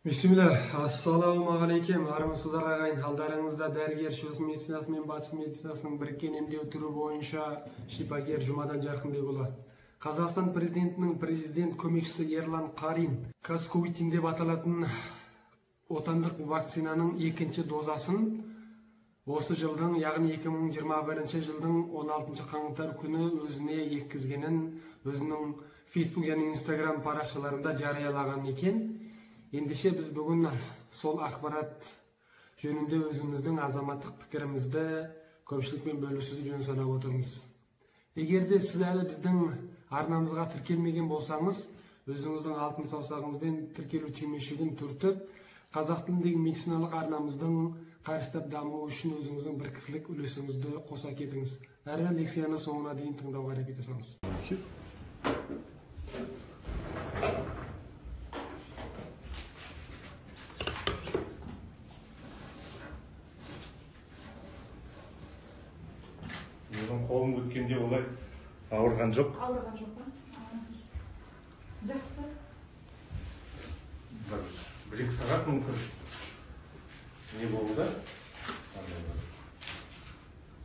Bismillah, assalamu алейкум, армысыздар ағайын. Алдарыңызда дәрігер шығыс медицинасы мен батыс медицинасының біріккен емдеу түрі бойынша шипагер Жұмадан Жарқынбекұлы. Қазақстан президентінің президент көмекшісі Ерлан Қарин Казковитин деп аталатын отандық вакцинаның екінші дозасын осы жылдың, яғни 2021 жылдың 16 қаңтар күні өзіне еккізгенін өзінің Facebook және Instagram парақшаларында жариялаған екен. Ендеше біз бүгін сол ақпарат жөнінде өзіміздің азаматтық пікірімізді көпшілікпен бөлісуді жөн санап отырмыз. Егер де сіз әлі біздің арнамызға тіркелмеген болсаңыз, өзіңіздің алтын саусағыңызбен тіркелу түймешігін түртіп, қазақ тіліндегі медициналық арнамыздың қарыштап дамуы үшін өзіңіздің бір кісілік үлесіңізді қоса кетіңіз. Әрі лекцияны соңына дейін тыңдауға әрекет жасаңыз. Қолым өткенде олай ауырған жоқ. Ауырған жоқ па? Жақсы. Бір-екі сағат мүмкін. Не болды?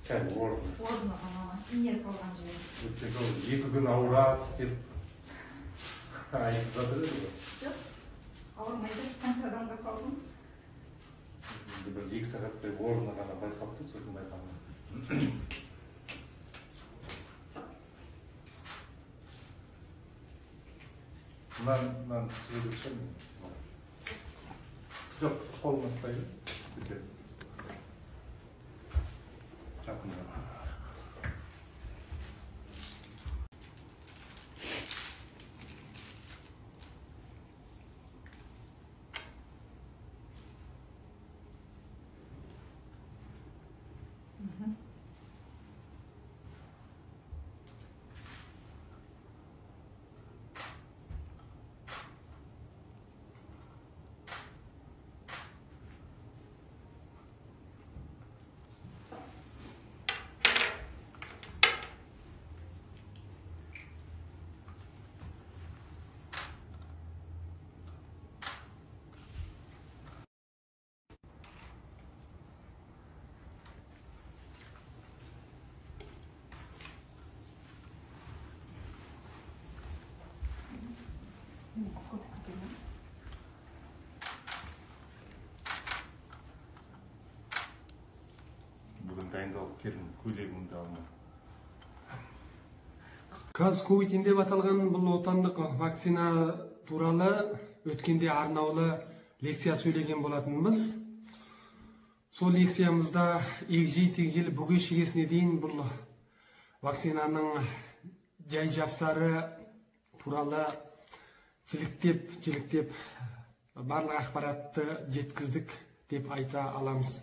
Сәл орын. Орны ғана, ине салған жер. Өтпегі 2 күн ауырады деп айтып жатыр еді ғой. Жоқ, ауырмайды. Қанша адамға салдың? Бір 2 сағаттай орны ғана байқапты, сосын байқамады. Нан сөйлесем жоқ, қолыма ұстайды. Жақында. Бүгін дайындалып келдім, көйлегімді алмай. Казковитин деп аталған бұл отандық вакцина туралы өткенде арнаулы лекция сөйлеген болатынбыз. Сол лекциямызда егжей-тегжейлі бүге шегесіне дейін бұл вакцинаның жай-жапсары туралы жіліктеп барлық ақпаратты жеткіздік деп айта аламыз.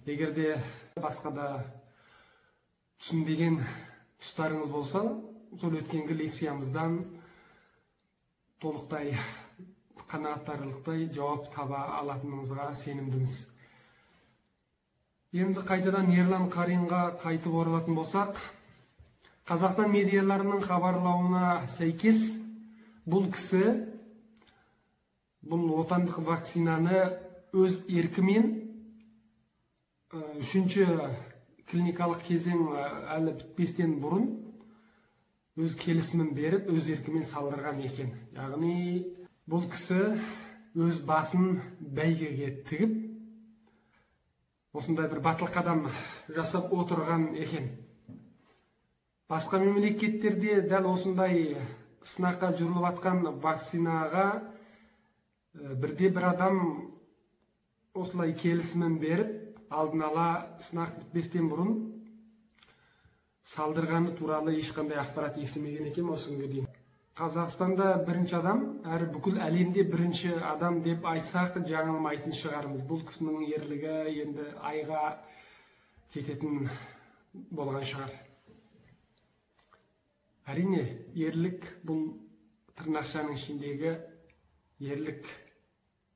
Егер де басқа да түсінбеген тұстарыңыз болса, сол өткенгі лекциямыздан толықтай қанағаттанарлықтай жауап таба алатыныңызға сенімдіміз. Енді қайтадан Ерлан Қаринға қайтып оралатын болсақ, Қазақстан медиаларының хабарлауына сәйкес, бұл кісі бұл отандық вакцинаны өз еркімен үшінші клиникалық кезең әлі бітпестен бұрын өз келісімін беріп, өз еркімен салдырған екен. Яғни бұл кісі өз басын бәйгеге тігіп, осындай бір батыл қадам жасап отырған екен. Басқа мемлекеттерде дәл осындай сынаққа жүріліп атқан вакцинаға бірде-бір адам осылай келісімін беріп, алдын ала сынақ бітпестен бұрын салдырғаны туралы ешқандай ақпарат естімеген екен осы күнге дейін. Қазақстанда бірінші адам, әрі бүкіл әлемде бірінші адам деп айтсақ жаңылмайтын шығармыз. Бұл кісінің ерлігі енді айға жететін болған шығар. Әрине, ерлік бұл тырнақшаның ішіндегі ерлік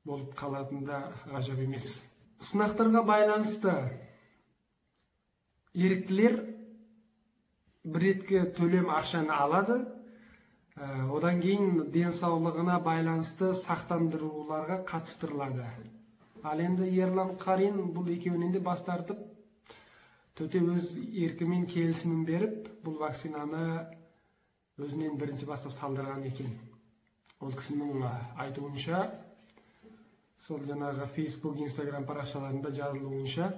болып қалатында ғажап емес. Сынақтарға байланысты еріктілер бір ретке төлем ақшаны алады, Одан кейін денсаулығына байланысты сақтандыруларға қатыстырылады. Ал енді Ерлан Қарин бұл екеуінен де бас тартып, төте өз еркімен келісімін беріп, бұл вакцинаны өзінен бірінші бастап салдырған екен. Ол кісінің айтуынша, сол жаңағы Facebook, Instagram парақшаларында жазылуынша,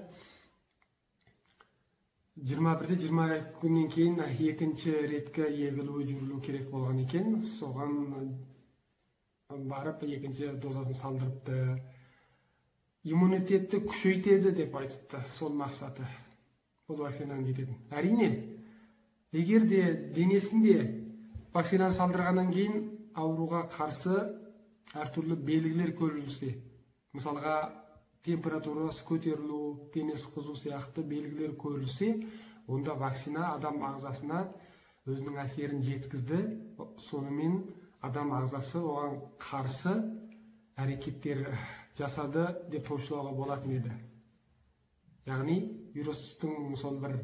21-22 күннен кейін екінші реткі егілуі жүрілу керек болған екен. Соған барып екінші дозасын салдырыпты. Иммунитетті күшейтеді деп айтыпты, сол мақсаты. Бұл вакцинаның жететін. Әрине, егер де денесінде вакцинаны салдырғаннан кейін ауруға қарсы әртүрлі белгілер көрілсе, мысалға температурасы көтерілу, денесі қызу сияқты белгілер көрілсе, онда вакцина адам ағзасына өзінің әсерін жеткізді. Сонымен адам ағзасы оған қарсы әрекеттер жасады деп топшылауға болатын еді. Яғни вирустың мысалы бір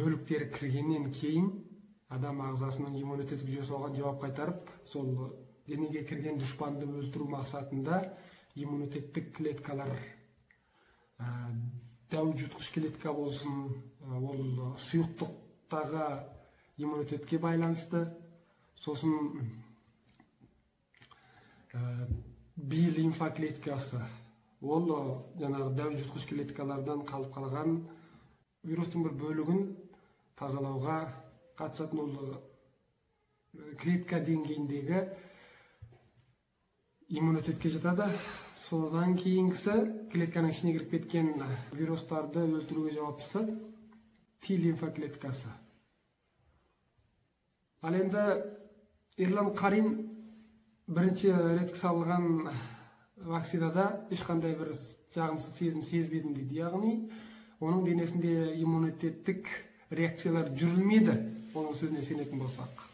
бөліктері кіргеннен кейін адам ағзасының иммунитеттік жүйесі оған жауап қайтарып, сол денеге кірген дұшпанды өлтіру мақсатында иммунитеттік клеткалар, дәу жұтқыш клетка болсын, ол сұйықтықтағы иммунитетке байланысты, сосын би лимфа клеткасы, ол жаңағы дәу жұтқыш клеткалардан қалып қалған вирустың бір бөлігін тазалауға қатысатын ол клетка деңгейіндегі иммунитетке жатады. Содан кейінгісі клетканың ішіне кіріп кеткен вирустарды өлтіруге жауаптысы Т лимфа клеткасы. Ал енді Ерлан Қарин бірінші рет салған вакцинада ешқандай бір жағымсыз сезім сезбедім дейді. Яғни оның денесінде иммунитеттік реакциялар жүрілмеді, оның сөзіне сенетін болсақ.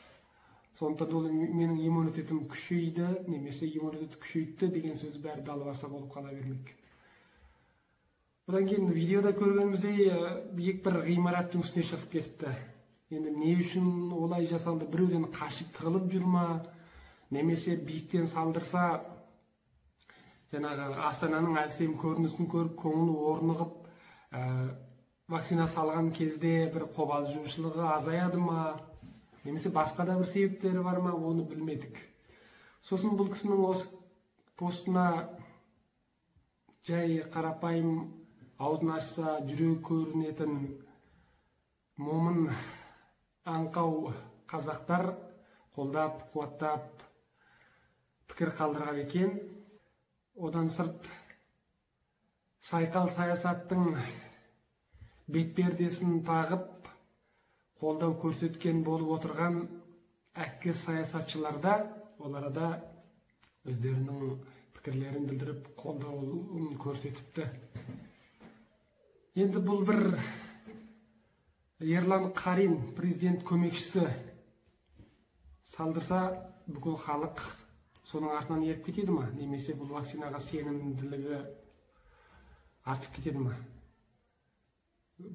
Сондықтан ол менің иммунитетім күшейді, немесе иммунитет күшейтті деген сөз бәрі далбаса болып қала бермек. Одан кейін видеода көргеніміздей биік бір ғимараттың үстіне шығып кетіпті. Енді не үшін олай жасалды? Біреуден қашып тығылып жүр ма? Немесе биіктен салдырса, жаңағы Астананың әлсем көрінісін көріп, көңілі орнығып, вакцина салған кезде бір қобалжушылығы азаяды ма? Немесе басқа да бір себептері бар ма, оны білмедік. Сосын бұл кісінің осы постына жай қарапайым аузын ашса жүрегі көрінетін момын аңқау қазақтар қолдап, қуаттап пікір қалдырған екен. Одан сырт сайқал саясаттың бетпердесін тағып қолдау көрсеткен болып отырған әккі саясатшыларда, оларда өздерінің пікірлерін білдіріп, қолдауын көрсетіпті. Енді бұл бір Ерлан Қарин, президент көмекшісі салдырса, бүкіл халық соның артынан еріп кетеді ма? Немесе бұл вакцинаға сенімділігі артып кетеді ма?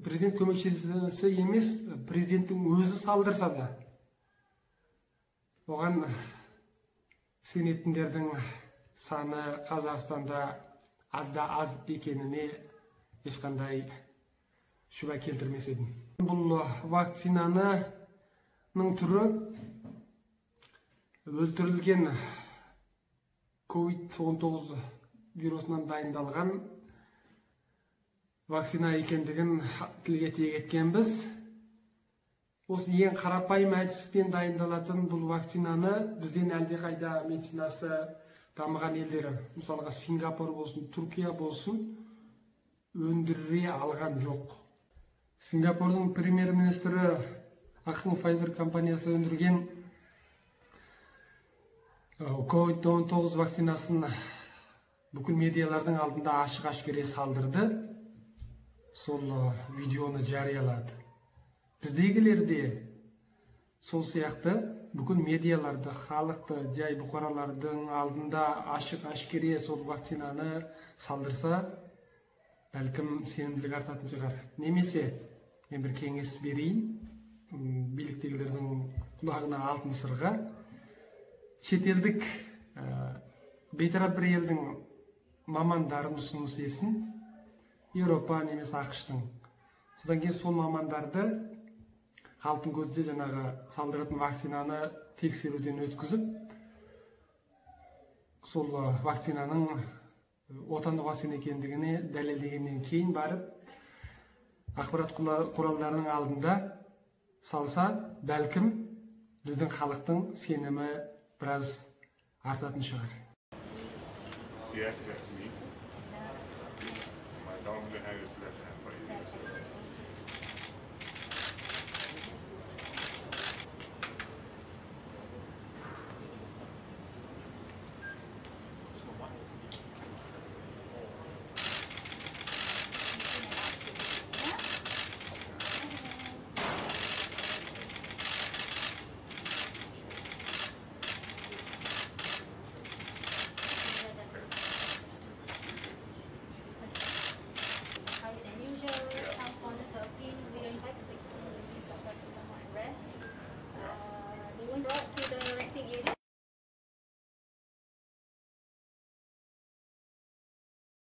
Президент көмекшісі емес, президенттің өзі салдырса да, оған сенетіндердің саны Қазақстанда аз екеніне ешқандай шүбә келтірмес едім. Бұл вакцинаның түрі өлтірілген COVID-19 вирусынан дайындалған вакцина екендігін тілге тиек еткенбіз. Осы ең қарапайым әдіспен дайындалатын бұл вакцинаны бізден әлдеқайда медицинасы дамыған елдері, мысалға Сингапур болсын, Түркия болсын, өндіре алған жоқ. Сингапурдың премьер-министрі ақшың Pfizer компаниясы өндірген COVID-19 вакцинасын бүкіл медиалардың алдында ашық-ашкере салдырды. Сол видеоны жариялады. Біздегілер де сол сияқты бүкіл медиаларды, халықты, жай бұқаралардың алдында ашық-ашкере сол вакцинаны салдырса, бәлкім сенімділік артатын шығар. Немесе мен бір кеңес берейін, биліктегілердің құлағына алтын сырға шетелдік бейтарап бір елдің мамандарын ұсыныс етсін, Еуропа немесе ақштың. Содан кейін сол мамандарды халықтың көзінде жаңағы салдыратын вакцинаны тексеруден өткізіп, сол вакцинаның отандық вакцина екендігіне дәлелдегеннен кейін барып, ақпарат құралдарының алдында салса, бәлкім біздің халықтың сенімі біраз артатын шығар. Yes, that's me. My dominant hand is left hand, but yes, that's me.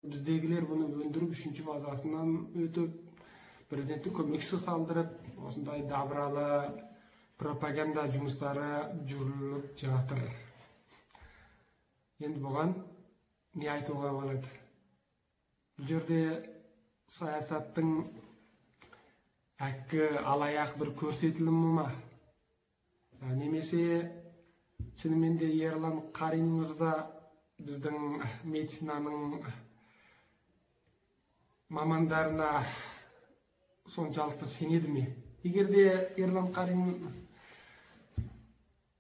Біздегілер бұны өндіріп, үшінші фазасынан өтіп, президенттің көмекшісі салдырып, осындай дабыралы пропаганда жұмыстары жүріліп жатыр. Енді бұған не айтуға болады? Бұл жерде саясаттың әккі алаяқ бір көрсетілімі ма? Немесе шынымен де Ерлан Қарин мырза біздің медицинаның мамандарына соншалықты сенеді ме? Егер де Ерлан Қарин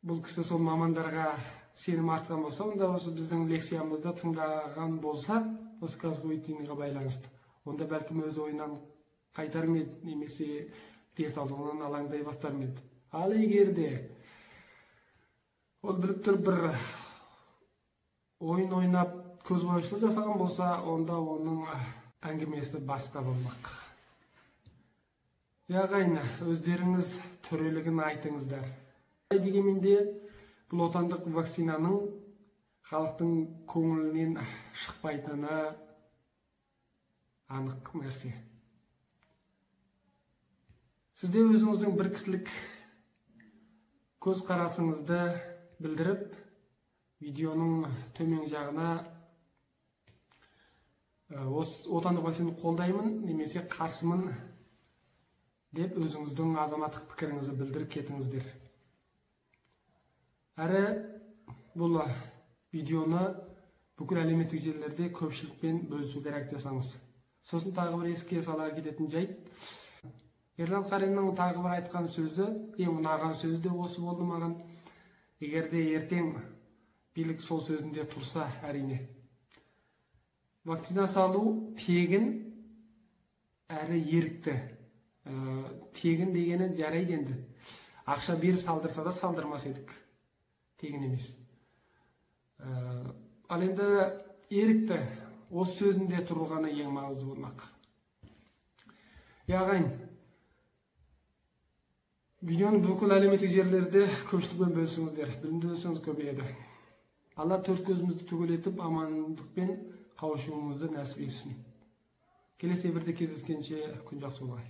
бұл кісі сол мамандарға сенім артқан болса, онда осы біздің лекциямызды тыңдаған болса, осы казгоитинға байланысты, онда бәлкім өз ойынан қайтар ма еді, немесе денсаулығынан алаңдай бастар ма еді. Ал егер де ол біліп тұрып бір ойын ойнап көзбояушылық жасаған болса, онда оның әңгімесі басқа болмақ. Ағайын, өздеріңіз төрелігін айтыңыздар. Дегенменде бұл отандық вакцинаның халықтың көңілінен шықпайтыны анық нәрсе. Сізде өзіңіздің бір кісілік көз қарасыңызды білдіріп, видеоның төмен жағына отандық вакцинаны қолдаймын немесе қарсымын деп өзіңіздің азаматтық пікіріңізді білдіріп кетіңіздер. Әрі бұл видеоны бүкіл әлеуметтік желілерде көпшілікпен бөлісу керек жасаңыз. Сосын тағы бір еске сала кететін жайт, Ерлан Қариннің тағы бір айтқан сөзі, ең ұнаған сөзі де осы болды маған. Егер де ертең билік сол сөзінде тұрса, әрине. Вакцина салу тегін әрі ерікті. Тегін дегені жарайды енді. Ақша беріп салдырса да салдырмас едік. Тегін емес. Ал енді ерікті. Осы сөзінде тұрғаны ең маңызды болмақ. Ағайын, видеоны бүкіл әлеуметтік жерлерде көпшілікпен бөлісіңіздер. Білімді болсаңыз көбейеді. Алла төрт көзімізді түгелетіп, амандықпен қауышуымызды нәсіп етсін. Келесі эфирде кездескенше күн жақсы болғай.